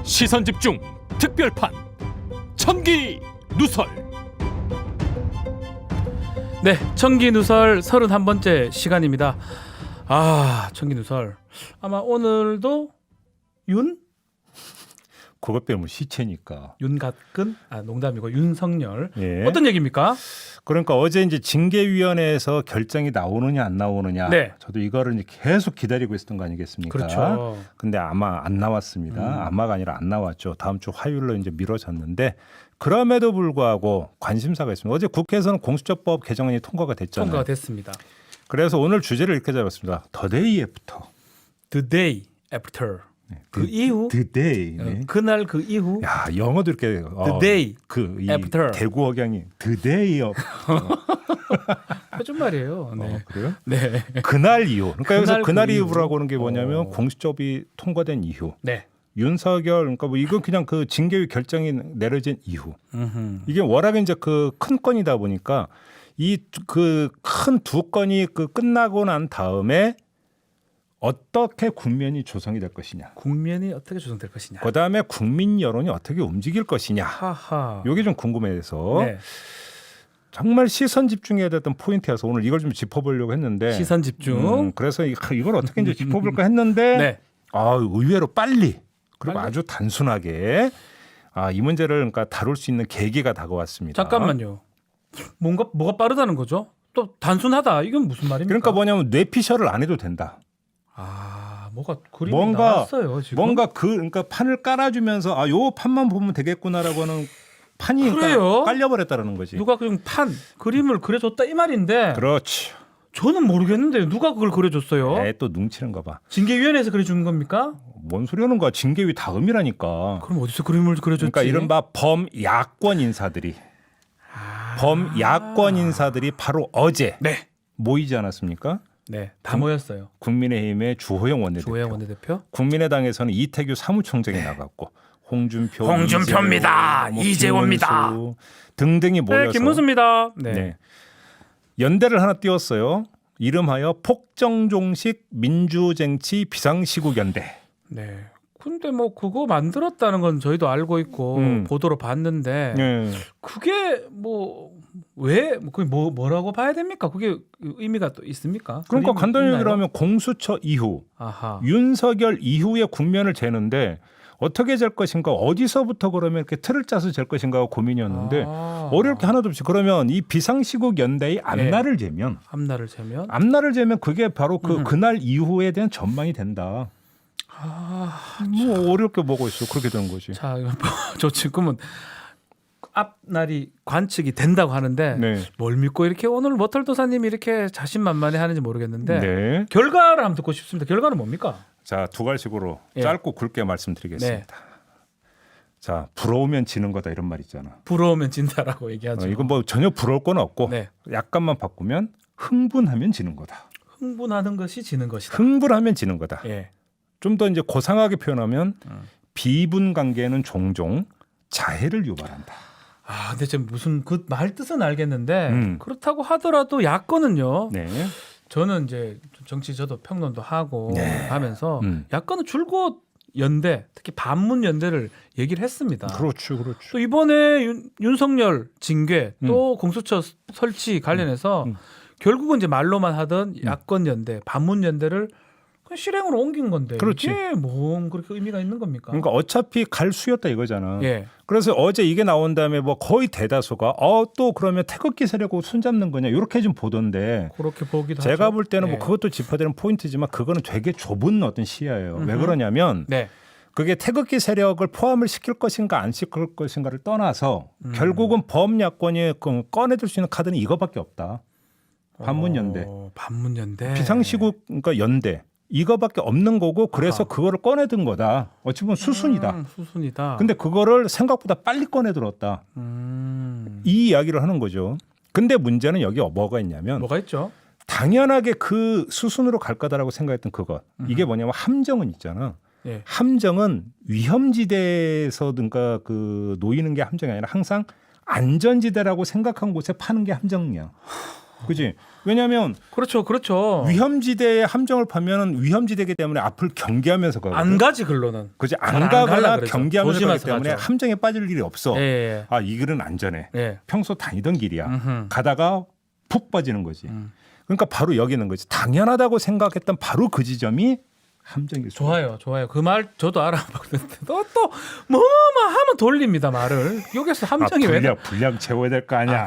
시선집중 특별판 천기 누설. 네, 천기 누설 31번째 시간입니다. 천기 누설. 아마 오늘도 그것 빼면 시체니까. 윤갓근? 농담이고 윤석열. 예. 어떤 얘기입니까? 그러니까 어제 이제 징계위원회에서 결정이 나오느냐 안 나오느냐. 네. 저도 이거를 이제 계속 기다리고 있었던 거 아니겠습니까? 그렇죠. 근데 아마 안 나왔습니다. 아마가 아니라 안 나왔죠. 다음 주 화요일로 이제 미뤄졌는데 그럼에도 불구하고 관심사가 있습니다. 어제 국회에서는 공수처법 개정안이 통과가 됐잖아요. 통과가 됐습니다. 그래서 오늘 주제를 이렇게 잡았습니다. The day after. The day after. 그 이후. The day. 네. 그날 그 이후. 야, 영어도 이렇게 The day 이 after. 대구 억양이 The day of. 표준 말이에요. 네. 그래요? 네. 그날 이후. 그러니까 여기서 그날 그 이후라고 하는 게 뭐냐면 공수처법이 통과된 이후. 네. 윤석열 그러니까 뭐 이건 그냥 그 징계위 결정이 내려진 이후. 음흠. 이게 워낙에 이제 그 큰 건이다 보니까 이 그 큰 두 건이 그 끝나고 난 다음에 어떻게 국면이 조성이 될 것이냐. 국면이 어떻게 조성될 것이냐. 그다음에 국민 여론이 어떻게 움직일 것이냐. 하하. 이게 좀 궁금해서 네. 정말 시선 집중해야 됐던 포인트여서 오늘 이걸 좀 짚어보려고 했는데 시선 집중. 그래서 이걸 어떻게 이제 짚어볼까 했는데 네. 의외로 빨리 그리고 빨리? 아주 단순하게 이 문제를 그러니까 다룰 수 있는 계기가 다가왔습니다. 잠깐만요. 뭐가 빠르다는 거죠? 또 단순하다. 이건 무슨 말입니까? 그러니까 뭐냐면 뇌피셜을 안 해도 된다. 뭐가 그림이 뭔가 나왔어요 지금. 그러니까 판을 깔아주면서 요 판만 보면 되겠구나라고 하는 판이 그래요? 그러니까 깔려버렸다는 거지. 누가 그냥 그림을 그려줬다 이 말인데 그렇지. 저는 모르겠는데요. 누가 그걸 그려줬어요? 또 눈치는 거 봐. 징계위원회에서 그려준 겁니까? 뭔 소리 하는 거야. 징계위 다음이라니까. 그럼 어디서 그림을 그려줬지? 그러니까 이른바 범야권 인사들이 바로 어제 네. 모이지 않았습니까? 네, 다 모였어요. 국민의힘의 주호영 원내대표. 조혜영 원내대표. 국민의당에서는 이태규 사무총장이 나갔고 홍준표입니다. 이재호입니다. 김문수 등등이 모여서 네, 김문수입니다. 네. 네. 연대를 하나 띄웠어요. 이름하여 폭정종식 민주쟁치 비상시국연대. 네. 근데 뭐 그거 만들었다는 건 저희도 알고 있고 보도로 봤는데 네. 그게 왜 그게 뭐라고 봐야 됩니까? 그게 의미가 또 있습니까? 그러니까 그림이 간단히 있나요? 얘기를 하면 공수처 이후 아하. 윤석열 이후의 국면을 재는데 어떻게 잴 것인가 어디서부터 그러면 이렇게 틀을 짜서 잴 것인가가 고민이었는데 어려울 게 하나도 없이 그러면 이 비상시국 연대의 앞날을 재면 앞날을 재면 그게 바로 그날 이후에 대한 전망이 된다. 뭐 어려울 게 뭐가 있어. 그렇게 되는 거지. 자, 저 지금은 앞날이 관측이 된다고 하는데 네. 뭘 믿고 이렇게 오늘 머털도사님이 이렇게 자신만만해 하는지 모르겠는데 네. 결과를 한번 듣고 싶습니다. 결과는 뭡니까? 자, 두 가지식으로 예. 짧고 굵게 말씀드리겠습니다. 자, 부러우면 지는 거다 이런 말 있잖아. 부러우면 진다라고 얘기하죠. 이건 뭐 전혀 부러울 건 없고 네. 약간만 바꾸면 흥분하면 지는 거다. 흥분하는 것이 지는 것이다. 흥분하면 지는 거다. 예. 좀 더 이제 고상하게 표현하면 비분 관계는 종종 자해를 유발한다. 근데 지금 무슨 그 말 뜻은 알겠는데 그렇다고 하더라도 야권은요. 네. 저는 이제 정치 저도 평론도 하고 네. 하면서 야권은 줄곧 연대, 특히 반문 연대를 얘기를 했습니다. 그렇죠. 또 이번에 윤석열 징계 또 공수처 설치 관련해서 결국은 이제 말로만 하던 야권 연대, 반문 연대를 그냥 실행으로 옮긴 건데 그렇지. 이게 뭔 그렇게 의미가 있는 겁니까? 그러니까 어차피 갈 수였다 이거잖아. 예. 그래서 어제 이게 나온 다음에 뭐 거의 대다수가 또 그러면 태극기 세력하고 손잡는 거냐 이렇게 좀 보던데 그렇게 보기도 제가 하죠. 볼 때는 예. 뭐 그것도 짚어야 되는 포인트지만 그거는 되게 좁은 어떤 시야예요. 왜 그러냐면 네. 그게 태극기 세력을 포함을 시킬 것인가 안 시킬 것인가를 떠나서 결국은 범야권이 꺼내들 수 있는 카드는 이거밖에 없다. 반문연대, 반문연대, 비상시국 그러니까 연대 이거밖에 없는 거고 그래서 그거를 꺼내든 거다. 어찌 보면 수순이다. 수순이다. 근데 그거를 생각보다 빨리 꺼내들었다. 이 이야기를 하는 거죠. 근데 문제는 여기 뭐가 있냐면 뭐가 있죠? 당연하게 그 수순으로 갈 거다라고 생각했던 그것. 이게 뭐냐면 함정은 있잖아. 예. 함정은 위험지대에서 그러니까 놓이는 게 함정이 아니라 항상 안전지대라고 생각한 곳에 파는 게 함정이야. 그지? 왜냐하면 그렇죠. 위험지대에 함정을 파면 위험지대이기 때문에 앞을 경계하면서 가거든. 안 가지 글로는. 그지? 잘 안 안 가거나 갈라 그러죠. 경계하면서 가기 조심해서 때문에 가죠. 함정에 빠질 일이 없어. 예. 아, 이 길은 안전해. 예. 평소 다니던 길이야. 음흠. 가다가 푹 빠지는 거지. 그러니까 바로 여기 있는 거지. 당연하다고 생각했던 바로 그 지점이 함정일 수. 좋아요. 그 말 저도 알아봤는데 또 뭐뭐 하면 돌립니다 말을. 여기서 함정이 왜? 분량 채워야 될 거 아니야.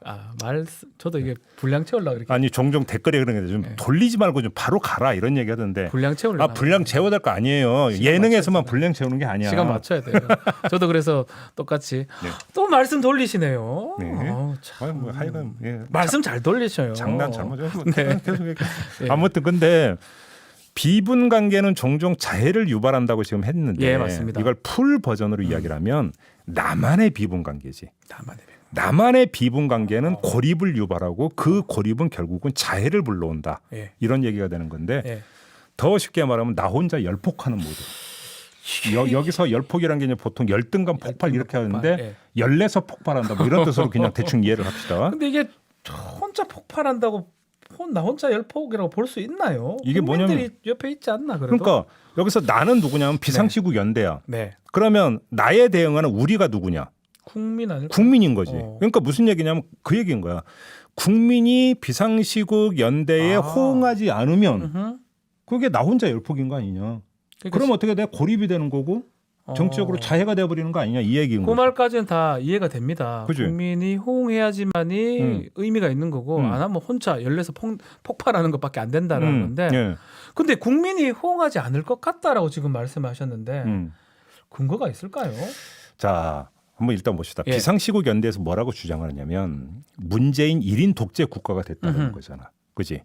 아, 그래요? 저도 이게 분량 채우려고 이렇게. 아니 종종 댓글에 그런 게 좀 돌리지 말고 좀 바로 가라 이런 얘기 하던데. 분량 채우려고. 분량 채워야 될 거 아니에요. 예능에서만 분량 채우는 게 아니야. 시간 맞춰야 돼요. 저도 그래서 똑같이 네. 또 말씀 돌리시네요. 네. 참. 아니, 뭐 하여간 말씀 잘 돌리셔요. 장난 잘못해서 네. 계속 이렇게. 예. 아무튼 근데 비분 관계는 종종 자해를 유발한다고 지금 했는데 예, 맞습니다. 이걸 풀 버전으로 이야기를 하면 나만의 비분 관계지. 나만의 나만의 비분 관계는 고립을 유발하고 그 고립은 결국은 자해를 불러온다. 예. 이런 얘기가 되는 건데 예. 더 쉽게 말하면 나 혼자 열폭하는 모드. 여기서 열폭이라는 게 이제 보통 열등감 폭발 이렇게 하는데 열내서 폭발한다 뭐 이런 뜻으로 그냥 대충 이해를 합시다. 근데 이게 혼자 폭발한다고 나 혼자 열폭이라고 볼 수 있나요? 이게 국민들이 뭐냐면 옆에 있지 않나 그래도? 그러니까 여기서 나는 누구냐면 비상시국 연대야. 네. 그러면 나에 대응하는 우리가 누구냐? 국민 아닐까? 국민인 거지. 어. 그러니까 무슨 얘기냐면 그 얘기인 거야. 국민이 비상시국 연대에 호응하지 않으면 그게 나 혼자 열폭인 거 아니냐. 그러니까 그럼 어떻게 돼? 고립이 되는 거고 정치적으로 자해가 돼버리는 거 아니냐 이 얘기인 그 거지. 말까지는 다 이해가 됩니다. 그치? 국민이 호응해야지만이 의미가 있는 거고 안 하면 혼자 열내서 폭발하는 것밖에 안 된다라는 건데 예. 근데 국민이 호응하지 않을 것 같다라고 지금 말씀하셨는데 근거가 있을까요? 자, 한번 일단 봅시다. 예. 비상시국 연대에서 뭐라고 주장하느냐면 문재인 1인 독재 국가가 됐다는 거잖아. 그지?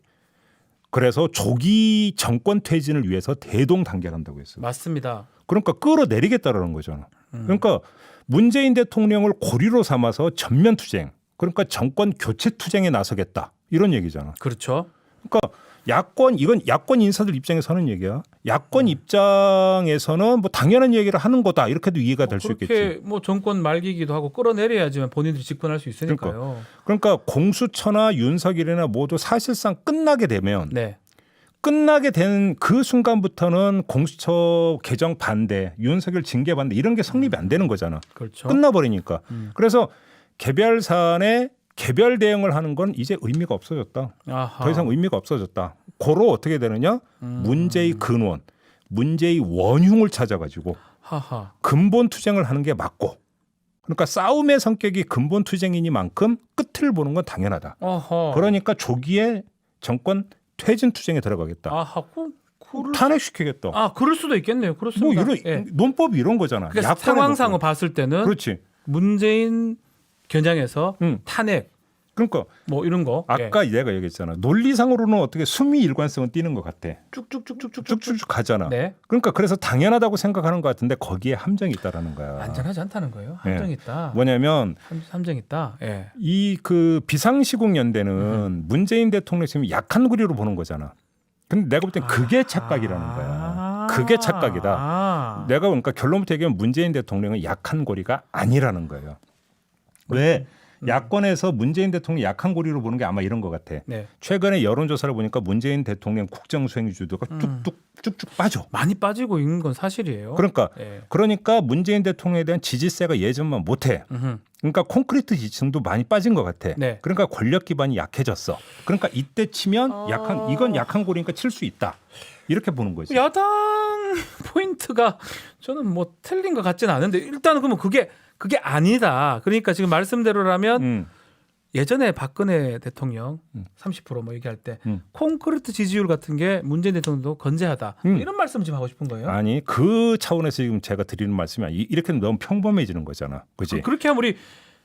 그래서 조기 정권 퇴진을 위해서 대동단결한다고 했어. 맞습니다. 그러니까 끌어내리겠다라는 거잖아. 그러니까 문재인 대통령을 고리로 삼아서 전면 투쟁, 그러니까 정권 교체 투쟁에 나서겠다 이런 얘기잖아. 그렇죠. 그러니까 이건 야권 인사들 입장에서 하는 얘기야. 야권 입장에서는 뭐 당연한 얘기를 하는 거다 이렇게도 이해가 될 수 있겠지. 그렇게 뭐 정권 말기기도 하고 끌어내려야지만 본인들이 집권할 수 있으니까요. 그러니까 공수처나 윤석열이나 모두 사실상 끝나게 되면 네. 끝나게 된 그 순간부터는 공수처 개정 반대, 윤석열 징계 반대 이런 게 성립이 안 되는 거잖아. 그렇죠. 끝나버리니까. 그래서 개별 사안에 개별 대응을 하는 건 이제 의미가 없어졌다. 아하. 더 이상 의미가 없어졌다. 고로 어떻게 되느냐? 문제의 근원, 문제의 원흉을 찾아가지고 하하. 근본 투쟁을 하는 게 맞고. 그러니까 싸움의 성격이 근본 투쟁이니만큼 끝을 보는 건 당연하다. 어허. 그러니까 조기에 정권 퇴진 투쟁에 들어가겠다. 아하. 탄핵시키겠다. 그럴 수도 있겠네요. 뭐 그렇습니다. 이런 예. 논법이 이런 거잖아. 그러니까 야권의 상황상으로 논법. 봤을 때는 그렇지. 문재인 겨냥해서 탄핵 그러니까 뭐 이런 거 아까 내가 얘기했잖아. 논리상으로는 어떻게 수미 일관성은 띄는 것 같아. 쭉쭉쭉쭉쭉쭉 가잖아. 네. 그러니까 그래서 당연하다고 생각하는 것 같은데 거기에 함정이 있다라는 거야. 안전하지 않다는 거예요. 함정 있다. 뭐냐면 함정 있다. 예. 이 그 비상시국 연대는 문재인 대통령 지금 약한 구리로 보는 거잖아. 근데 내가 볼 땐 그게 착각이라는 거야. 그게 착각이다. 내가 그러니까 결론부터 얘기하면 문재인 대통령은 약한 고리가 아니라는 거예요. 왜? 야권에서 문재인 대통령 약한 고리로 보는 게 아마 이런 것 같아. 네. 최근에 여론조사를 보니까 문재인 대통령 국정수행주도가 쭉쭉 빠져. 많이 빠지고 있는 건 사실이에요. 그러니까 문재인 대통령에 대한 지지세가 예전만 못해. 그러니까 콘크리트 지층도 많이 빠진 것 같아. 네. 그러니까 권력 기반이 약해졌어. 그러니까 이때 치면 이건 약한 고리니까 칠 수 있다. 이렇게 보는 거지. 야당 포인트가 저는 뭐 틀린 것 같지는 않은데 일단은 그러면 그게 아니다. 그러니까 지금 말씀대로라면 예전에 박근혜 대통령 30%뭐 얘기할 때 콘크리트 지지율 같은 게 문재인 대통령도 건재하다. 이런 말씀 지금 하고 싶은 거예요? 아니 그 차원에서 지금 제가 드리는 말씀이 아니 이렇게 너무 평범해지는 거잖아. 그렇지? 그렇게 하면 우리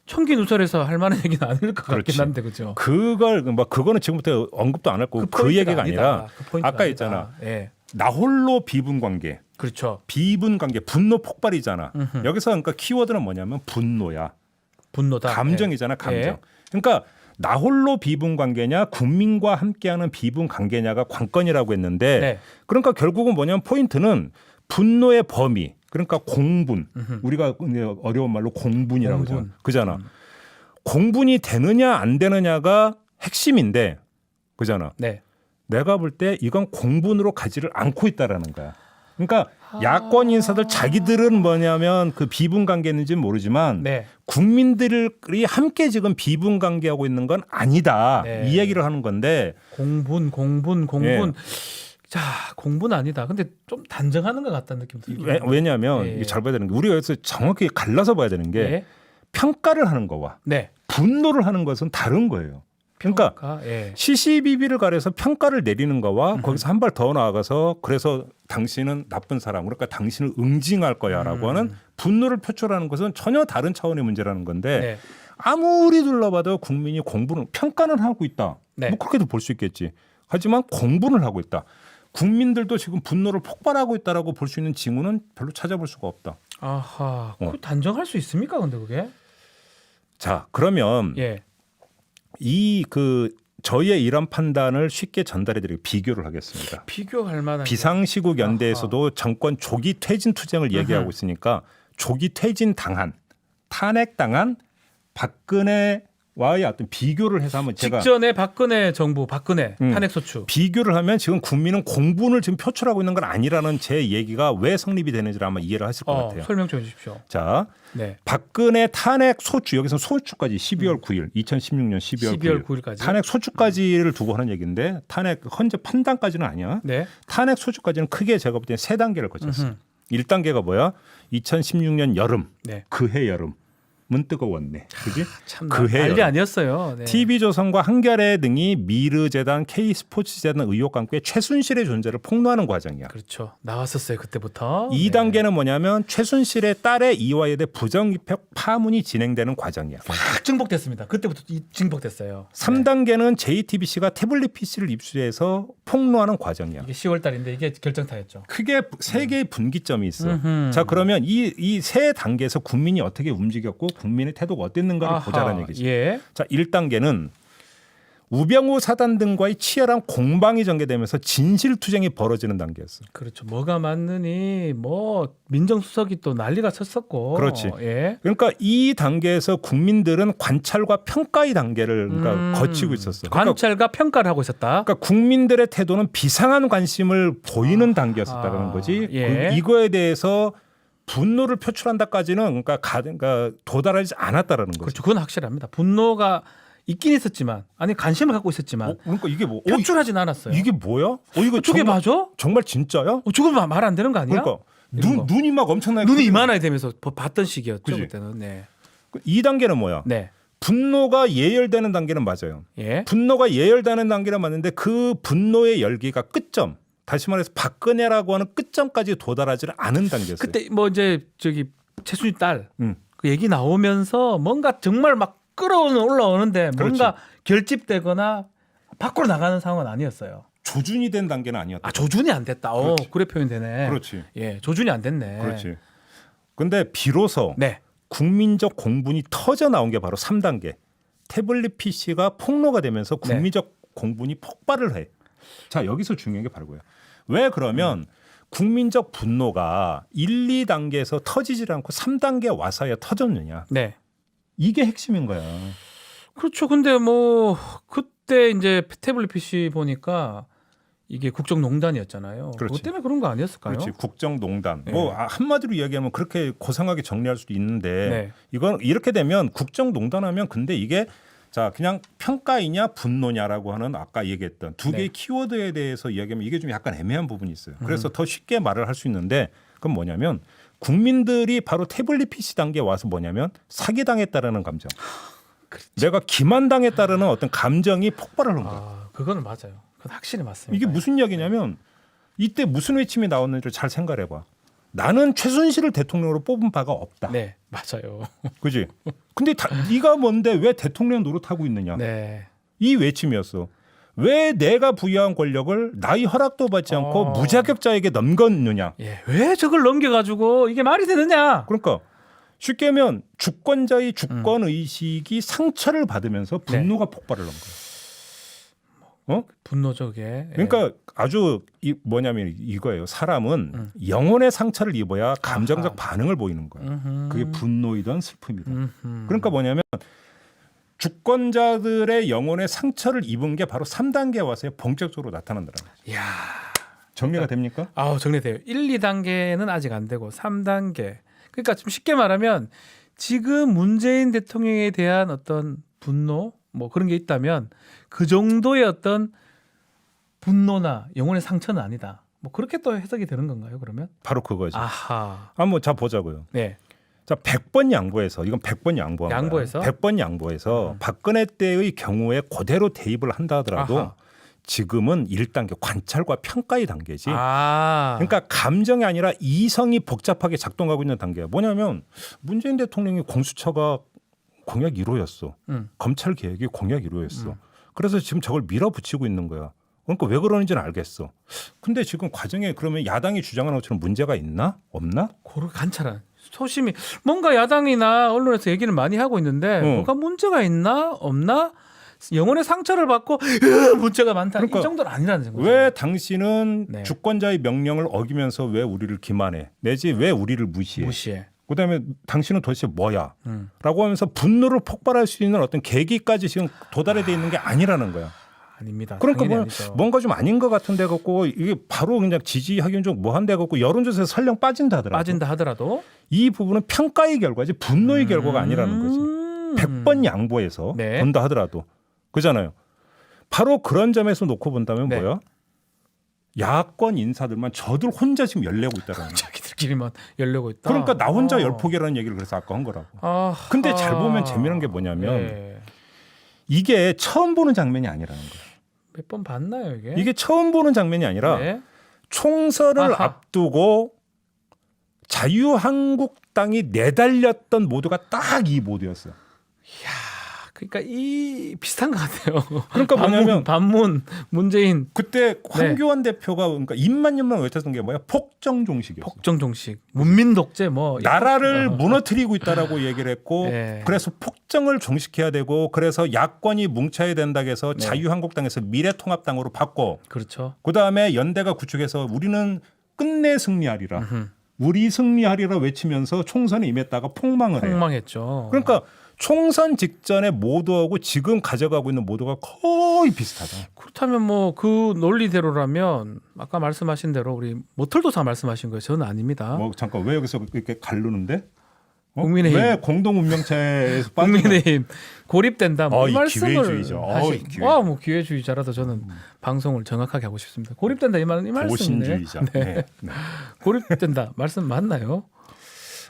청기 누설에서 할 만한 얘기는 아닐 것 같긴 한데 그죠? 그거는 지금부터 언급도 안 할 거고 그 얘기가 아니라 아까 있잖아. 예. 나 홀로 비분 관계. 그렇죠. 비분 관계, 분노 폭발이잖아. 여기서 그러니까 키워드는 뭐냐면 분노야. 분노다. 감정이잖아, 감정. 예. 그러니까 나 홀로 비분 관계냐, 국민과 함께하는 비분 관계냐가 관건이라고 했는데, 네. 그러니까 결국은 뭐냐면 포인트는 분노의 범위. 그러니까 공분. 우리가 어려운 말로 공분이라고 하잖아. 그잖아. 공분이 되느냐 안 되느냐가 핵심인데 그잖아. 네. 내가 볼 때 이건 공분으로 가지를 않고 있다라는 거야. 그러니까 야권 인사들 자기들은 뭐냐면 그 비분 관계인지는 모르지만 네. 국민들이 함께 지금 비분 관계하고 있는 건 아니다. 네. 이 얘기를 하는 건데 공분. 예. 자, 공분 아니다. 근데 좀 단정하는 것 같다는 느낌 들긴 해요. 왜냐하면 예. 이게 잘 봐야 되는 게 우리가 여기서 정확히 갈라서 봐야 되는 게 예. 평가를 하는 거와 네. 분노를 하는 것은 다른 거예요. 그러니까 평가, 예. 시시비비를 가려서 평가를 내리는 거와 거기서 한 발 더 나아가서 그래서 당신은 나쁜 사람 그러니까 당신을 응징할 거야라고 하는 분노를 표출하는 것은 전혀 다른 차원의 문제라는 건데 네. 아무리 둘러봐도 국민이 공분을 평가는 하고 있다. 네. 뭐 그렇게도 볼 수 있겠지. 하지만 공분을 하고 있다. 국민들도 지금 분노를 폭발하고 있다라고 볼 수 있는 징후는 별로 찾아볼 수가 없다. 아하. 그 단정할 수 있습니까? 근데 그게? 자, 그러면 예. 저희의 이런 판단을 쉽게 전달해드리고 비교를 하겠습니다. 비교할 만한 비상시국 연대에서도 정권 조기 퇴진 투쟁을 얘기하고 있으니까 조기 퇴진 당한 탄핵당한 박근혜와의 어떤 비교를 해서 한번 제가 직전에 박근혜 정부 박근혜 탄핵 소추 비교를 하면 지금 국민은 공분을 지금 표출하고 있는 건 아니라는 제 얘기가 왜 성립이 되는지를 아마 이해를 하실 것 같아요. 설명 좀 해주십시오. 자, 네. 박근혜 탄핵 소추 여기서 소추까지 12월 9일 2016년 12월 9일까지 탄핵 소추까지를 두고 하는 얘기인데 탄핵 헌재 판단까지는 아니야. 네. 탄핵 소추까지는 크게 제가 볼 때는 세 단계를 거쳤어. 1단계가 뭐야? 2016년 여름 네. 그해 여름 문 뜨거웠네. 그지? 참 그해 난리 여름. 아니었어요. 네. TV조선과 한겨레 등이 미르재단, K스포츠재단 의혹과 함께 최순실의 존재를 폭로하는 과정이야. 그렇죠. 나왔었어요 그때부터. 2단계는 뭐냐면 최순실의 딸의 이화에 대해 부정입학 파문이 진행되는 과정이야. 확 증폭됐습니다. 그때부터 증폭됐어요. 3단계는 JTBC가 태블릿 PC를 입수해서 폭로하는 과정이야. 이게 10월 달인데 이게 결정타였죠. 크게 세 개의 분기점이 있어. 음흠. 자, 그러면 이 세 단계에서 국민이 어떻게 움직였고 국민의 태도가 어땠는가를 아하, 보자라는 얘기죠. 예. 자, 1단계는 우병우 사단 등과의 치열한 공방이 전개되면서 진실투쟁이 벌어지는 단계였어. 그렇죠. 뭐가 맞느니 뭐 민정수석이 또 난리가 쳤었고. 그렇지. 예. 그러니까 이 단계에서 국민들은 관찰과 평가의 단계를 그러니까 거치고 있었어. 관찰과 평가를 하고 있었다. 그러니까 국민들의 태도는 비상한 관심을 보이는 단계였었다는 거지. 예. 이거에 대해서 분노를 표출한다까지는 그러니까 도달하지 않았다라는 거죠. 그렇죠. 그건 확실합니다. 분노가 있긴 있었지만 아니 관심을 갖고 있었지만 그러니까 이게 뭐 표출하진 않았어요. 이게 뭐야? 이거 저게 정말, 맞아? 정말 진짜야? 저거 말 안 되는 거 아니야? 그러니까 이런 거. 눈이 막 엄청나게 눈이 크게 이만하게 되면서 봤던 시기였죠. 그치? 그때는. 네. 2단계는 뭐야? 네. 분노가 예열되는 단계는 맞아요. 예. 분노가 예열되는 단계는 맞는데 그 분노의 열기가 끝점. 다시 말해서 박근혜라고 하는 끝점까지 도달하지는 않은 단계였어요. 그때 뭐 이제 저기 최순실 딸 음. 그 얘기 나오면서 뭔가 정말 막 올라오는데 뭔가 그렇지. 결집되거나 밖으로 나가는 상황은 아니었어요. 조준이 된 단계는 아니었다. 아 조준이 안 됐다. 그렇지. 그래 표현되네. 그렇지. 예, 조준이 안 됐네. 그렇지. 근데 비로소 네. 국민적 공분이 터져 나온 게 바로 3단계. 태블릿 PC가 폭로가 되면서 국민적 공분이 폭발을 해. 자, 여기서 중요한 게 바로 거예요. 왜 그러면 국민적 분노가 1, 2단계에서 터지질 않고 3단계 와서야 터졌느냐. 네. 이게 핵심인 거야. 그렇죠. 근데 뭐 그때 이제 태블릿 PC 보니까 이게 국정농단이었잖아요. 그렇지. 그것 때문에 그런 거 아니었을까요? 그렇지. 국정농단. 네. 뭐 한마디로 이야기하면 그렇게 고상하게 정리할 수도 있는데 네. 이건 이렇게 되면 국정농단하면 근데 이게 자 그냥 평가이냐 분노냐라고 하는 아까 얘기했던 두 개의 네. 키워드에 대해서 이야기하면 이게 좀 약간 애매한 부분이 있어요. 그래서 더 쉽게 말을 할 수 있는데 그건 뭐냐면 국민들이 바로 태블릿 PC 단계에 와서 뭐냐면 사기당했다라는 감정. 그렇죠. 내가 기만당했다라는 어떤 감정이 폭발을 한 거야. 아, 그거는 맞아요. 그건 확실히 맞습니다. 이게 무슨 이야기냐면 이때 무슨 외침이 나왔는지를 잘 생각해봐. 나는 최순실을 대통령으로 뽑은 바가 없다. 네, 맞아요. 그지? 근데 네가 뭔데 왜 대통령 노릇하고 있느냐? 네. 이 외침이었어. 왜 내가 부여한 권력을 나의 허락도 받지 않고 무자격자에게 넘겼느냐? 예, 왜 저걸 넘겨가지고 이게 말이 되느냐? 그러니까 쉽게 하면 주권자의 주권 의식이 상처를 받으면서 분노가 폭발을 한 거야. 분노적에. 그러니까 아주 뭐냐면 이거예요. 사람은 영혼의 상처를 입어야 감정적 반응을 보이는 거예요. 그게 분노이든 슬픔이든. 그러니까 뭐냐면 주권자들의 영혼에 상처를 입은 게 바로 3단계에 와서 본격적으로 나타난다는 거죠. 이야. 정리가 됩니까? 정리돼요. 1, 2단계는 아직 안 되고 3단계. 그러니까 좀 쉽게 말하면 지금 문재인 대통령에 대한 어떤 분노 뭐 그런 게 있다면 그 정도의 어떤 분노나 영혼의 상처는 아니다. 뭐 그렇게 또 해석이 되는 건가요? 그러면? 바로 그거죠. 아하. 한번 자 보자고요. 네. 자, 100번 양보해서 이건 100번 양보한 거야. 양보해서? 100번 양보해서 박근혜 때의 경우에 그대로 대입을 한다 하더라도 아하. 지금은 1단계 관찰과 평가의 단계지. 아. 그러니까 감정이 아니라 이성이 복잡하게 작동하고 있는 단계야. 뭐냐면 문재인 대통령이 공수처가 공약 1호였어. 검찰 개혁이 공약 1호였어. 그래서 지금 저걸 밀어붙이고 있는 거야. 그러니까 왜 그러는지는 알겠어. 근데 지금 과정에 그러면 야당이 주장하는 것처럼 문제가 있나? 없나? 그걸 관찰한 소심히 뭔가 야당이나 언론에서 얘기를 많이 하고 있는데 뭐가 문제가 있나 없나 영혼의 상처를 받고 문제가 많다 그러니까 이 정도는 아니라는 거죠. 왜 당신은 네. 주권자의 명령을 어기면서 왜 우리를 기만해? 내지 왜 우리를 무시해? 무시해. 그다음에 당신은 도대체 뭐야? 라고 하면서 분노를 폭발할 수 있는 어떤 계기까지 지금 도달해 돼 있는 게 아니라는 거야. 아닙니다. 그러니까 당연히 뭐 아니죠. 뭔가 좀 아닌 것 같은데 갖고 이게 바로 그냥 지지하기는 좀 뭐한데 갖고 여론조사에서 설령 빠진다 하더라도 이 부분은 평가의 결과지 분노의 결과가 아니라는 거지. 100번 양보해서 네. 본다 하더라도 그잖아요. 바로 그런 점에서 놓고 본다면 네. 뭐야? 야권 인사들만 저들 혼자 지금 열내고 있다라는 거야. 자기들끼리만 열려고 있다. 그러니까 나 혼자 열폭이라는 얘기를 그래서 아까 한 거라고. 근데 잘 보면 재미난 게 뭐냐면 네. 이게 처음 보는 장면이 아니라는 거야. 몇 번 봤나요 이게? 이게 처음 보는 장면이 아니라 네. 총선을 아하. 앞두고 자유한국당이 내달렸던 모두가 딱 이 모드였어요. 그러니까 이 비슷한 것 같아요. 그러니까 뭐냐면 반문 문재인 그때 황교안 대표가 그러니까 입만 외쳤던 게 뭐야? 폭정 종식이었어. 폭정 종식, 문민 독재 뭐 나라를 무너뜨리고 있다라고 얘기를 했고 네. 그래서 폭정을 종식해야 되고 그래서 야권이 뭉쳐야 된다 해서 네. 자유한국당에서 미래통합당으로 바꿔. 그렇죠. 그다음에 연대가 구축해서 우리는 끝내 승리하리라. 우리 승리하리라 외치면서 총선에 임했다가 폭망을 해요. 폭망했죠. 그러니까 총선 직전의 모두하고 지금 가져가고 있는 모두가 거의 비슷하다. 그렇다면 뭐 그 논리대로라면 아까 말씀하신 대로 우리 모털도사 말씀하신 거예요. 저는 아닙니다. 뭐 잠깐 왜 여기서 이렇게 가르는데? 국민의힘. 왜 공동운명체에서 빠진 국민의힘 고립된다. 뭐 이 말씀을 기회주의죠. 뭐 기회주의자라서 저는 방송을 정확하게 하고 싶습니다. 고립된다 이 말은 이 말씀이네. 보신주의자. 네. 네. 고립된다 말씀 맞나요?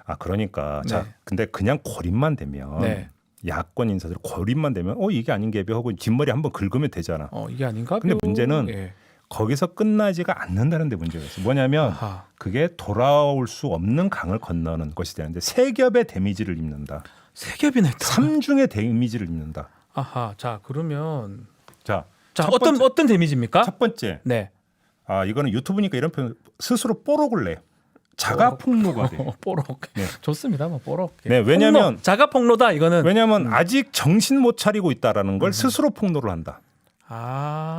아 그러니까 자 네. 근데 그냥 고립만 되면 네. 야권 인사들 고립만 되면 이게 아닌 게 하고 뒷머리 한번 긁으면 되잖아. 이게 아닌가? 근데 문제는 예. 거기서 끝나지가 않는다는 데 문제가 있어. 뭐냐면 아하. 그게 돌아올 수 없는 강을 건너는 것이 되는데 세 겹의 데미지를 입는다. 세 겹이나 있다. 3중의 데미지를 입는다. 아하. 자 그러면 자 자 첫 어떤 번째, 어떤 데미지입니까? 첫 번째. 네. 아 이거는 유튜브니까 이런 표현 스스로 뽀록을 내. 자가 폭로가 돼. 뽀록. 네. 좋습니다. 뭐 뽀록. 네, 왜냐면 자가 폭로다 이거는. 왜냐하면 아직 정신 못 차리고 있다라는 걸 스스로 폭로를 한다.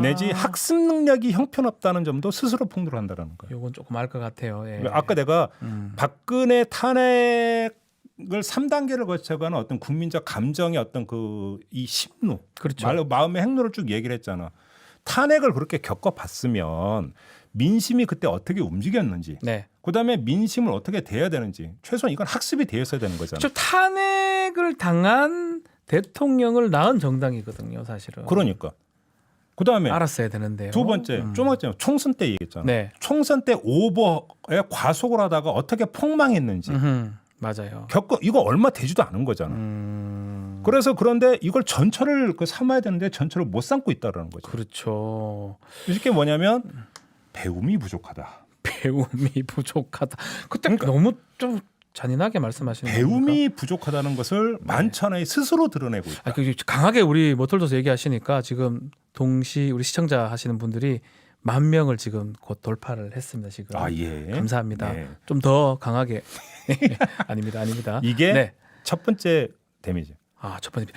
내지 학습 능력이 형편없다는 점도 스스로 폭로를 한다라는 거예요. 요건 조금 알 것 같아요. 예. 아까 내가 박근혜 탄핵을 3단계를 거쳐가는 어떤 국민적 감정의 어떤 이 심루, 그렇죠. 마음의 행로를 쭉 얘기를 했잖아. 탄핵을 그렇게 겪어봤으면 민심이 그때 어떻게 움직였는지, 네. 그다음에 민심을 어떻게 대해야 되는지 최소한 이건 학습이 되었어야 되는 거잖아. 저 탄핵을 당한 대통령을 낳은 정당이거든요, 사실은. 그러니까. 그다음에 알았어야 되는데요. 두 번째, 좀 전에 총선 때 얘기했잖아. 네. 총선 때 오버에 과속을 하다가 어떻게 폭망했는지. 맞아요. 이거 얼마 되지도 않은 거잖아. 그래서 그런데 이걸 전철을 삼아야 되는데 전철을 못 삼고 있다라는 거죠. 그렇죠. 이게 뭐냐면 배움이 부족하다. 배움이 부족하다. 그때 너무 좀 잔인하게 말씀하시는 배움이 부족하다는 것을 만천하에 스스로 드러내고 있다. 강하게 우리 모털도서 얘기하시니까 지금 동시 우리 시청자 하시는 분들이 10,000명을 지금 곧 돌파를 했습니다. 지금. 예. 감사합니다. 네. 좀 더 강하게. 아닙니다. 이게 네. 첫 번째 데미지. 첫 번째.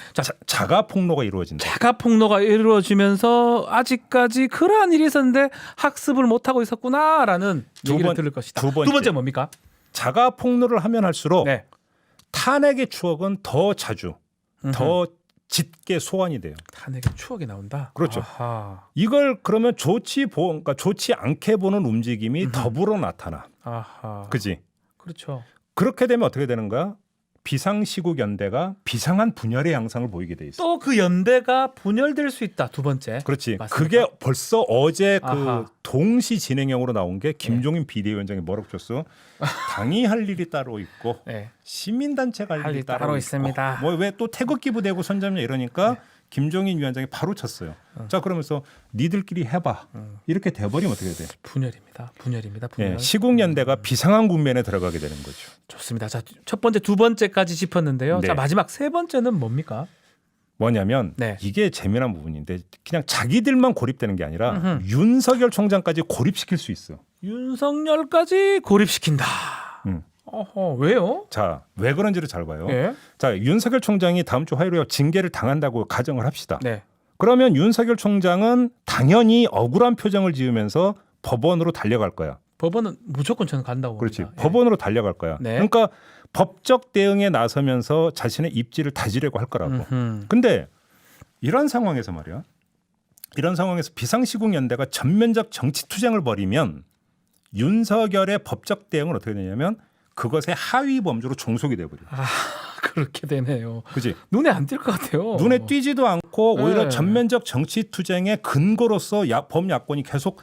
자가 폭로가 이루어진다. 자가 폭로가 이루어지면서 아직까지 그러한 일이 있었는데 학습을 못 하고 있었구나라는 얘기를 들을 것이다. 두 번째 뭡니까? 자가 폭로를 하면 할수록 네. 탄핵의 추억은 더 자주, 더 짙게 소환이 돼요. 탄핵의 추억이 나온다. 그렇죠. 아하. 이걸 그러면 그러니까 좋지 않게 보는 움직임이 더불어 나타나. 아하. 그지? 그렇죠. 그렇게 되면 어떻게 되는가? 비상시국 연대가 비상한 분열의 양상을 보이게 돼 있어. 또 그 연대가 분열될 수 있다. 두 번째. 그렇지. 맞습니까? 그게 벌써 어제 그 아하. 동시 진행형으로 나온 게 김종인 비대위원장이 뭐라고 줬어? 당이 할 일이 따로 있고 네. 시민단체가 할 할 일이 일이 따로 따로 있고. 있습니다. 뭐 왜 또 태극기 부대고 손잡냐 이러니까 네. 김종인 위원장이 바로 쳤어요. 자 그러면서 니들끼리 해봐. 이렇게 돼버리면 어떻게 돼? 분열입니다. 분열. 예, 시국연대가 비상한 국면에 들어가게 되는 거죠. 좋습니다. 자, 첫 번째, 두 번째까지 짚었는데요. 네. 자, 마지막 세 번째는 뭡니까? 뭐냐면 네. 이게 재미난 부분인데 그냥 자기들만 고립되는 게 아니라 음흠. 윤석열 총장까지 고립시킬 수 있어. 윤석열까지 고립시킨다. 음. 어허, 왜요? 자, 왜 그런지를 잘 봐요. 예. 자, 윤석열 총장이 다음 주 화요일에 징계를 당한다고 가정을 합시다. 네. 그러면 윤석열 총장은 당연히 억울한 표정을 지으면서 법원으로 달려갈 거야. 법원은 무조건 저는 간다고 그렇지. 봅니다. 예. 법원으로 달려갈 거야. 네. 그러니까 법적 대응에 나서면서 자신의 입지를 다지려고 할 거라고. 음흠. 근데 이런 상황에서 말이야. 이런 상황에서 비상시국연대가 전면적 정치 투쟁을 벌이면 윤석열의 법적 대응은 어떻게 되냐면 그것의 하위 범주로 종속이 돼버려. 아, 그렇게 되네요. 그렇지. 눈에 안 띌 것 같아요. 눈에 띄지도 않고 오히려 네. 전면적 정치 투쟁의 근거로서 범야권이 계속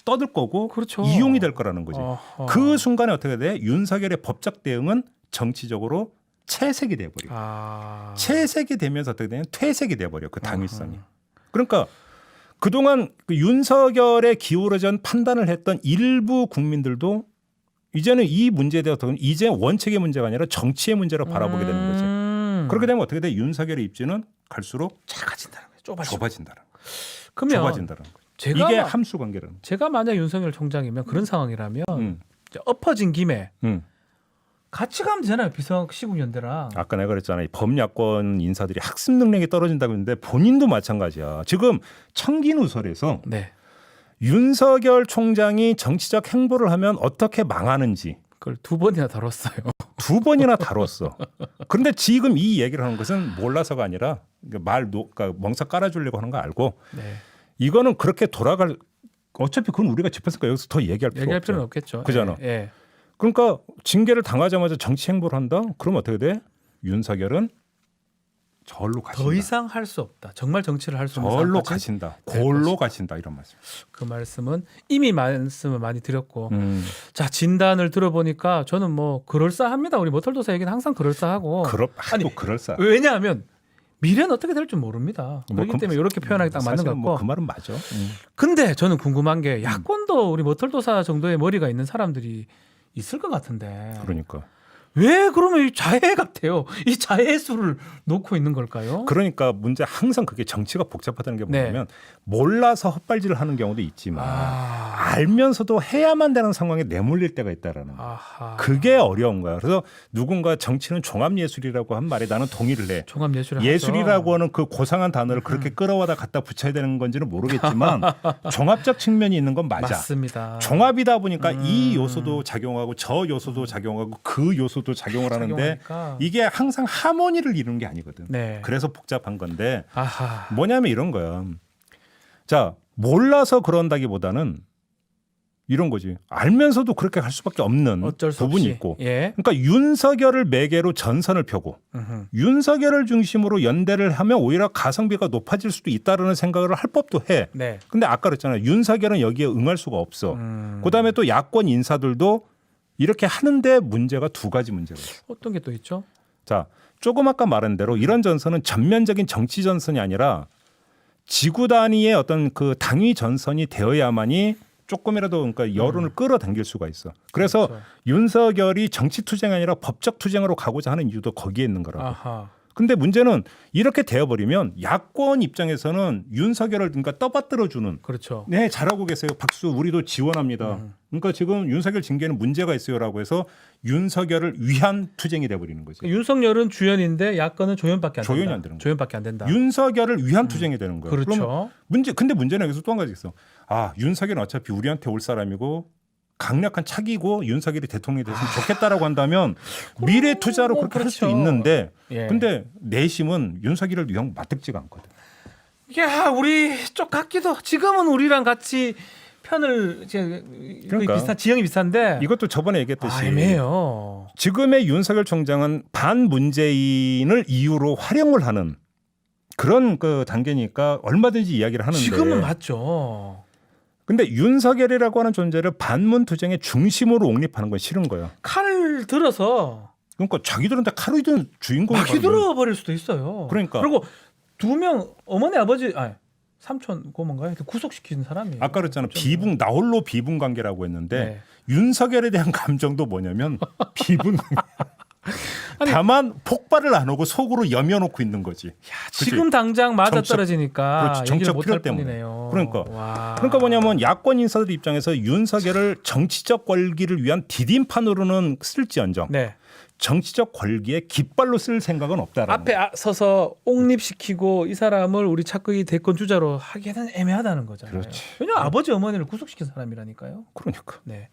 떠들 거고 그렇죠. 이용이 될 거라는 거지. 어허. 그 순간에 어떻게 돼? 윤석열의 법적 대응은 정치적으로 채색이 돼버려. 아. 채색이 되면서 어떻게 되냐? 퇴색이 돼버려. 그 당위성이. 그러니까 그동안 그 윤석열에 기울어진 판단을 했던 일부 국민들도 이제는 이 문제에 대해서 이제 원칙의 문제가 아니라 정치의 문제로 바라보게 되는 거지. 그렇게 되면 어떻게 돼? 윤석열의 입지는 갈수록 작아진다는 거예요. 좁아진다는 거예요. 그러면 좁아진다는 거예요. 제가 이게 함수 관계라는 거예요. 제가 만약 윤석열 총장이면 그런 상황이라면 음. 이제 엎어진 김에 음. 같이 가면 되잖아요. 비상시국연대랑. 아까 내가 그랬잖아. 이 범야권 인사들이 학습 능력이 떨어진다고 했는데 본인도 마찬가지야. 지금 청기누설에서 네. 윤석열 총장이 정치적 행보를 하면 어떻게 망하는지 그걸 두 번이나 다뤘어요. 두 번이나 다뤘어. 그런데 지금 이 얘기를 하는 것은 몰라서가 아니라 그러니까 멍석 깔아주려고 하는 거 알고 네. 이거는 그렇게 돌아갈 어차피 그건 우리가 짚었으니까 여기서 더 얘기할 필요는 필요 없죠. 없겠죠. 그잖아. 예. 예. 그러니까 징계를 당하자마자 정치 행보를 한다? 그럼 어떻게 돼? 윤석열은 절로 가신다. 더 이상 할 수 없다. 정말 정치를 할 수 없는 절로 상황까지 가신다. 될 골로 것이다. 가신다 이런 말씀. 그 말씀은 이미 말씀을 많이 드렸고 자 진단을 들어보니까 저는 뭐 그럴싸합니다. 우리 모털도사 얘기는 항상 그럴싸하고 아니, 아니, 그럴싸. 왜냐하면 미래는 어떻게 될 줄 모릅니다. 그렇기 그- 때문에 이렇게 표현하기 딱 맞는 것 사실은 같고 그 말은 맞아. 근데 저는 궁금한 게 야권도 우리 모털도사 정도의 머리가 있는 사람들이 있을 것 같은데 그러니까. 왜 그러면 이 자해 같아요? 이 자해수를 놓고 있는 걸까요? 그러니까 문제 항상 그게 정치가 복잡하다는 게 네. 뭐냐면 몰라서 헛발질을 하는 경우도 있지만 아, 알면서도 해야만 되는 상황에 내몰릴 때가 있다라는 거예요. 아하. 그게 어려운 거야. 그래서 누군가 정치는 종합예술이라고 한 말에 나는 동의를 해. 종합예술을 예술이라고 하는 그 고상한 단어를 그렇게 끌어와다 갖다 붙여야 되는 건지는 모르겠지만 종합적 측면이 있는 건 맞아. 맞습니다. 종합이다 보니까 이 요소도 작용하고 저 요소도 작용하고 그 요소도 작용을 하는데 작용하니까. 이게 항상 하모니를 이루는 게 아니거든. 네. 그래서 복잡한 건데 아하. 뭐냐면 이런 거야. 자, 몰라서 그런다기보다는 이런 거지. 알면서도 그렇게 할 수밖에 없는 어쩔 수 부분이 없이. 있고. 예. 그러니까 윤석열을 매개로 전선을 펴고 음흠. 윤석열을 중심으로 연대를 하면 오히려 가성비가 높아질 수도 있다라는 생각을 할 법도 해. 네. 근데 아까 그랬잖아요. 윤석열은 여기에 응할 수가 없어. 그다음에 또 야권 인사들도 이렇게 하는데 문제가 두 가지 문제가 있어. 어떤 게 또 있죠? 자, 조금 아까 말한 대로 이런 전선은 전면적인 정치 전선이 아니라 지구 단위의 어떤 그 당위 전선이 되어야만이 조금이라도 그러니까 여론을 끌어당길 수가 있어. 그래서 그렇죠. 윤석열이 정치 투쟁이 아니라 법적 투쟁으로 가고자 하는 이유도 거기에 있는 거라고. 아하. 근데 문제는 이렇게 되어버리면 야권 입장에서는 윤석열을 그러니까 떠받들어주는 그렇죠. 네 잘하고 계세요 박수 우리도 지원합니다. 그러니까 지금 윤석열 징계는 문제가 있어요라고 해서 윤석열을 위한 투쟁이 돼버리는 거지. 윤석열은 주연인데 야권은 조연밖에 안 된다. 조연이 안 되는 거야. 조연밖에 안 된다. 윤석열을 위한 투쟁이 되는 거예요. 그렇죠. 그러면 근데 문제는 여기서 또 한 가지 있어. 아 윤석열은 어차피 우리한테 올 사람이고 강력한 차기고 윤석열이 대통령이 됐으면 좋겠다라고 한다면 미래 투자로 뭐 그렇게 할 수 그렇죠. 있는데 예. 근데 내심은 윤석열을 영 맞득지가 않거든. 야, 우리 쪽 같기도. 지금은 우리랑 같이 편을 이제 그러니까. 비슷한 지형이 비슷한데 이것도 저번에 얘기했듯이 애매해요. 지금의 윤석열 총장은 반문재인을 이유로 활용을 하는 그런 그 단계니까 얼마든지 이야기를 하는데 지금은 맞죠. 근데 윤석열이라고 하는 존재를 반문 투쟁의 중심으로 옹립하는 건 싫은 거예요. 칼 들어서 그러니까 자기들한테 칼을 든 주인공이 막 휘둘러버릴 수도 있어요. 그러니까. 그리고 2명 어머니 아버지 삼촌 고모인가요? 구속시키는 사람이에요. 아까 그랬잖아. 그렇죠. 비분 나홀로 비분 관계라고 했는데 네. 윤석열에 대한 감정도 뭐냐면 비분 아니, 다만 폭발을 안 하고 속으로 여며놓고 있는 거지. 그치? 지금 당장 맞아 떨어지니까 그렇지, 정치적 얘기를 못할 필요 때문에. 뿐이네요. 그러니까. 와. 그러니까 뭐냐면 야권 인사들 입장에서 윤석열을 정치적 권기를 위한 디딤판으로는 쓸지언정 네. 정치적 권기의 깃발로 쓸 생각은 없다라는 앞에 서서 옹립시키고 이 사람을 우리 차크의 대권 주자로 하기에는 애매하다는 거잖아요. 그렇지. 왜냐하면 아버지 어머니를 구속시킨 사람이라니까요. 그러니까. 네.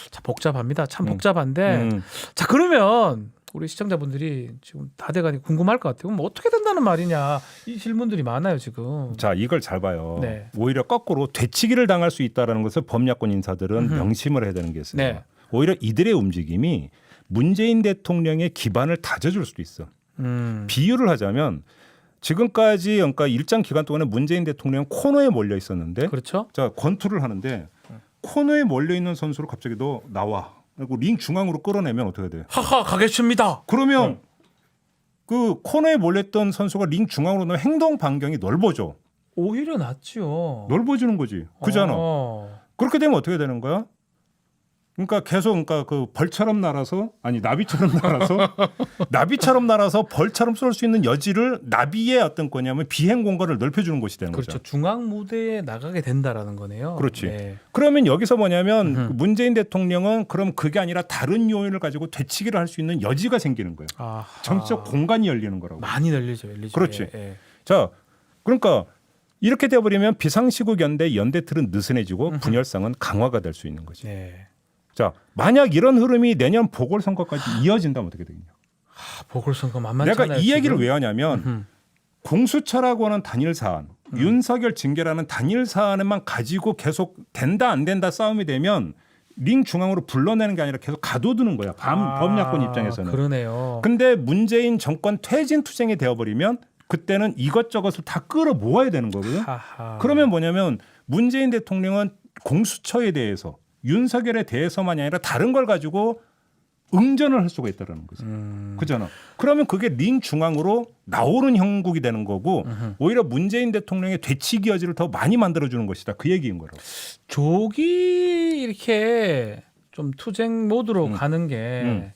자, 복잡합니다. 참 복잡한데. 음. 자, 그러면 우리 시청자분들이 지금 다 돼가니 궁금할 것 같아요. 그럼 어떻게 된다는 말이냐 이 질문들이 많아요 지금. 자 이걸 잘 봐요. 네. 오히려 거꾸로 되치기를 당할 수 있다는 것을 범야권 인사들은 명심을 해야 되는 게 있어요. 네. 오히려 이들의 움직임이 문재인 대통령의 기반을 다져줄 수도 있어. 비유를 하자면 지금까지 그러니까 일정 기간 동안에 문재인 대통령은 코너에 몰려 있었는데 그렇죠. 자 권투를 하는데 코너에 몰려 있는 선수를 갑자기 너 나와. 그리고 링 중앙으로 끌어내면 어떻게 돼? 하하 가겠습니다. 그러면 그 코너에 몰렸던 선수가 링 중앙으로 넣으면 행동 반경이 넓어져. 오히려 낫죠. 넓어지는 거지. 그잖아. 그렇게 되면 어떻게 되는 거야? 그러니까 계속 그러니까 그 벌처럼 날아서 아니 나비처럼 날아서 벌처럼 쏠 수 있는 여지를 나비의 어떤 거냐면 비행 공간을 넓혀주는 것이 되는 그렇죠. 거죠. 중앙 무대에 나가게 된다라는 거네요. 그렇지. 네. 그러면 여기서 뭐냐면 문재인 대통령은 그럼 그게 아니라 다른 요인을 가지고 되치기를 할 수 있는 여지가 생기는 거예요. 아하. 정치적 공간이 열리는 거라고. 많이 열리죠. 그렇지. 예, 예. 자, 그러니까 이렇게 돼버리면 비상시국 연대 틀은 느슨해지고 분열성은 강화가 될 수 있는 거지. 네. 자, 만약 이런 흐름이 내년 보궐선거까지 이어진다면 어떻게 되겠냐? 보궐선거 만만치 내가 않아요, 이 얘기를 지금? 왜 하냐면 공수처라고 하는 단일 사안, 윤석열 징계라는 단일 사안에만 가지고 계속 된다 안 된다 싸움이 되면 링 중앙으로 불러내는 게 아니라 계속 가둬두는 거야. 범야권 입장에서는. 그러네요. 근데 문재인 정권 퇴진 투쟁이 되어버리면 그때는 이것저것을 다 끌어 모아야 되는 거거든. 하하. 그러면 뭐냐면 문재인 대통령은 공수처에 대해서 윤석열에 대해서만이 아니라 다른 걸 가지고 응전을 할 수가 있다는 거죠. 그잖아. 그러면 그게 링 중앙으로 나오는 형국이 되는 거고 오히려 문재인 대통령의 되치기 여지를 더 많이 만들어주는 것이다. 그 얘기인 거라고. 조기 이렇게 좀 투쟁 모드로 가는 게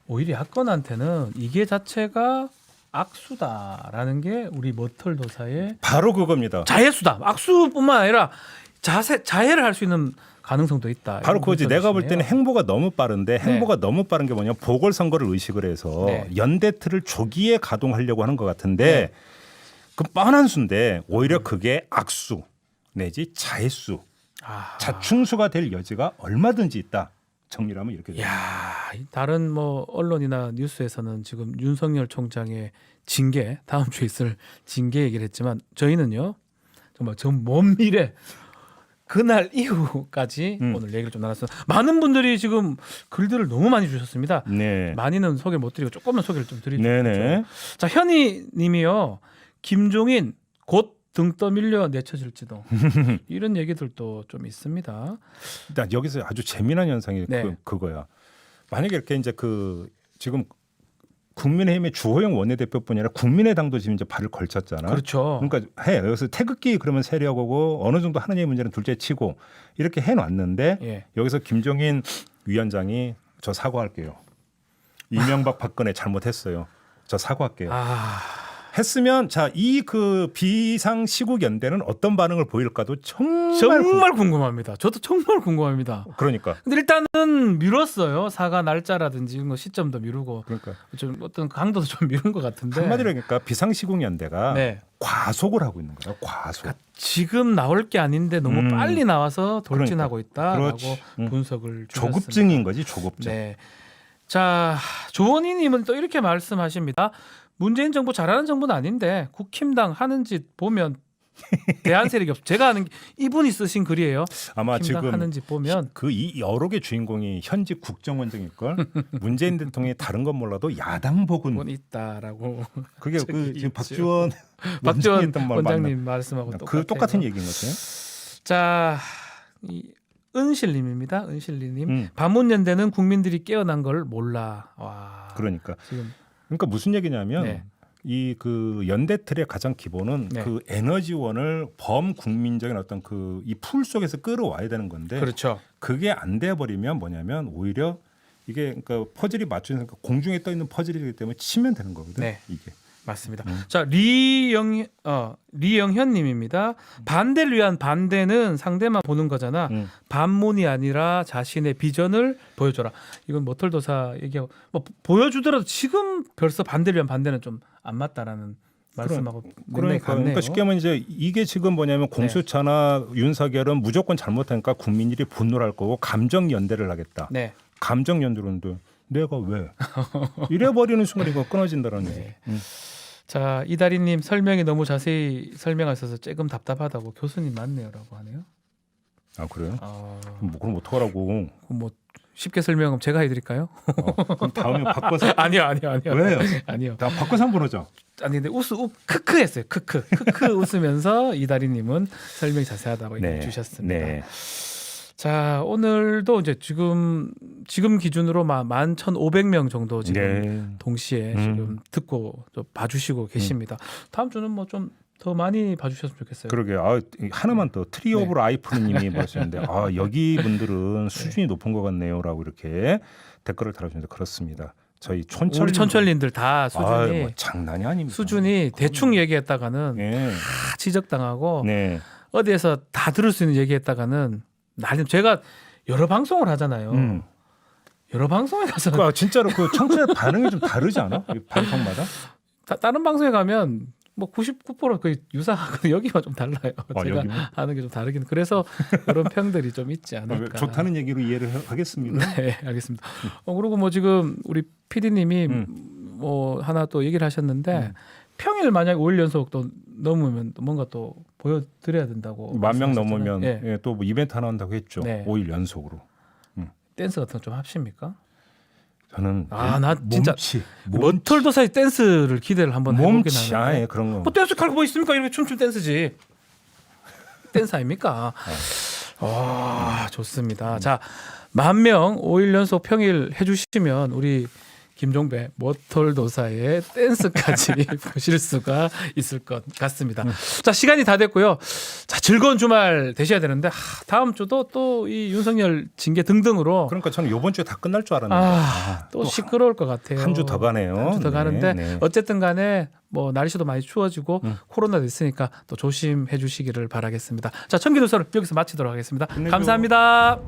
오히려 야권한테는 이게 자체가 악수다라는 게 우리 머털도사의 바로 그겁니다. 자해수다. 악수뿐만 아니라 자해를 할 수 있는 가능성도 있다. 바로 그거지. 내가 볼 때는 네. 행보가 너무 빠른데 행보가 너무 빠른 게 뭐냐면 보궐선거를 의식을 해서 네. 연대 틀을 조기에 가동하려고 하는 것 같은데 그 뻔한 수인데 오히려 그게 악수 내지 자해수 자충수가 될 여지가 얼마든지 있다. 정리를 하면 이렇게 됩니다. 야, 다른 뭐 언론이나 뉴스에서는 지금 윤석열 총장의 징계 다음 주에 있을 징계 얘기를 했지만 저희는요 정말 저 먼 미래 그날 이후까지 오늘 얘기를 좀 나눴습니다. 많은 분들이 지금 글들을 너무 많이 주셨습니다. 네. 많이는 소개를 못 드리고 조금만 소개를 좀 드리죠. 네네. 자, 현희님이요. 김종인 곧 등 떠밀려 내쳐질지도 이런 얘기들도 좀 있습니다. 일단 여기서 아주 재미난 현상이 네. 그거야. 만약에 이렇게 이제 그 지금 국민의힘의 주호영 원내대표뿐이 아니라 국민의당도 지금 이제 발을 걸쳤잖아. 그렇죠. 그러니까 해 여기서 태극기 그러면 세려고 어느 정도 하느냐의 문제는 둘째치고 이렇게 해놨는데 예. 여기서 김종인 위원장이 저 사과할게요. 이명박 박근혜 잘못했어요. 저 사과할게요. 했으면 자, 이 그 비상시국연대는 어떤 반응을 보일까도 정말 궁금합니다. 저도 정말 궁금합니다. 그러니까. 근데 일단은 미뤘어요. 사과 날짜라든지 뭐 시점도 미루고 그러니까 좀 어떤 강도도 좀 미룬 것 같은데. 한마디로 그러니까 비상시국연대가 네. 과속을 하고 있는 거예요. 과속. 그러니까 지금 나올 게 아닌데 너무 빨리 나와서 돌진하고 있다라고 그렇지. 분석을 주셨습니다. 조급증인 거지, 조급증. 네. 자, 조원희님은 또 이렇게 말씀하십니다. 문재인 정부 잘하는 정부는 아닌데 국힘당 하는 짓 보면 대안 세력이 없어. 제가 아는 이분이 쓰신 글이에요. 아마 국힘당 지금 하는 짓 보면 그 이 여러 개 주인공이 현직 국정원장일 걸. 문재인 대통령이 다른 건 몰라도 야당 복은 분 있다라고. 그게 그 저기 지금 있죠. 박지원 박지원 했던 말 원장님 말씀하고 맞나? 똑같아요. 그 똑같은 얘기인 것 같아요. 자, 이 은실님입니다. 은실리님. 음. 반문연대는 국민들이 깨어난 걸 몰라. 와. 그러니까 지금 무슨 얘기냐면 네. 이 그 연대 틀의 가장 기본은 네. 그 에너지원을 범국민적인 어떤 그 이 풀 속에서 끌어와야 되는 건데 그렇죠. 그게 안 돼 버리면 뭐냐면 오히려 이게 그러니까 퍼즐이 맞추는 공중에 떠 있는 퍼즐이기 때문에 치면 되는 거거든. 네. 이게. 맞습니다. 자, 리영현님입니다. 반대를 위한 반대는 상대만 보는 거잖아. 반문이 아니라 자신의 비전을 보여줘라. 이건 모털도사 얘기하고 뭐 보여주더라도 지금 벌써 반대를 위한 반대는 좀 안 맞다라는 말씀하고 그러니까 쉽게 하면 이제 이게 지금 뭐냐면 공수처나 윤석열은 무조건 잘못하니까 국민들이 분노를 할 거고 감정 연대를 하겠다. 네. 감정 연대로는데 내가 왜 이래 버리는 순간 이거 끊어진다라는 얘기. 네. 자, 이다리님 설명이 너무 자세히 설명하셔서 조금 답답하다고 교수님 맞네요라고 하네요. 아 그래요? 아, 뭐 그럼 어떡하라고? 뭐 쉽게 설명하면 제가 해드릴까요? 그럼 다음에 바꿔서 아니요. 왜요? 아니요. 다 바꿔서 한번 보자. 아니 근데 크크 했어요. 크크 웃으면서 이다리님은 설명이 자세하다고 얘기해 주셨습니다. 네. 자, 오늘도 이제 지금 기준으로 11,500명 정도 지금 네. 동시에 지금 듣고 또 봐주시고 계십니다. 다음 주는 뭐 좀 더 많이 봐주셨으면 좋겠어요. 그러게. 하나만 더 트리 오브 라이프님이 말씀인데 여기 분들은 수준이 높은 것 같네요라고 이렇게 댓글을 달아주는데 그렇습니다. 저희 우리 촌철님들 다 수준이 뭐 장난이 아닙니다. 수준이 대충 얘기했다가는 네. 다 지적당하고 네. 어디에서 다 들을 수 있는 얘기했다가는 나름 제가 여러 방송을 하잖아요. 여러 방송에 가서 진짜로 그 청취자 반응이 좀 다르지 않아? 이 방송마다? 다른 방송에 가면 뭐 99% 거의 유사하거든요. 여기만 좀 달라요. 제가 여기만? 하는 게 좀 다르긴. 그래서 그런 평들이 좀 있지 않을까. 좋다는 얘기로 이해를 하겠습니다. 네, 알겠습니다. 그리고 뭐 지금 우리 PD님이 뭐 하나 또 얘기를 하셨는데 평일 만약 5일 연속 또 넘으면 또 뭔가 또 보여드려야 된다고. 10,000명 넘으면 네. 또 뭐 이벤트 하나 한다고 했죠. 네. 5일 연속으로. 댄스 같은 거 좀 합십니까? 저는 나 진짜 몸치 머털도사의 댄스를 기대를 한번 해보긴 하는데. 아예 그런 거. 뭐 댄스 칼고 뭐 있습니까? 이렇게 춤추는 댄스지. 댄스 아닙니까? 좋습니다. 자, 10,000명 5일 연속 평일 해주시면 우리 김종배 머털도사의 댄스까지 보실 수가 있을 것 같습니다. 자, 시간이 다 됐고요. 자, 즐거운 주말 되셔야 되는데 다음 주도 또 이 윤석열 징계 등등으로 그러니까 저는 이번 주에 다 끝날 줄 알았는데 또 시끄러울 것 같아요. 한 주 더 가네요. 한 주 더 가는데 네. 어쨌든 간에 뭐 날씨도 많이 추워지고 코로나도 있으니까 또 조심해 주시기를 바라겠습니다. 자, 청기도서를 여기서 마치도록 하겠습니다. 감사합니다.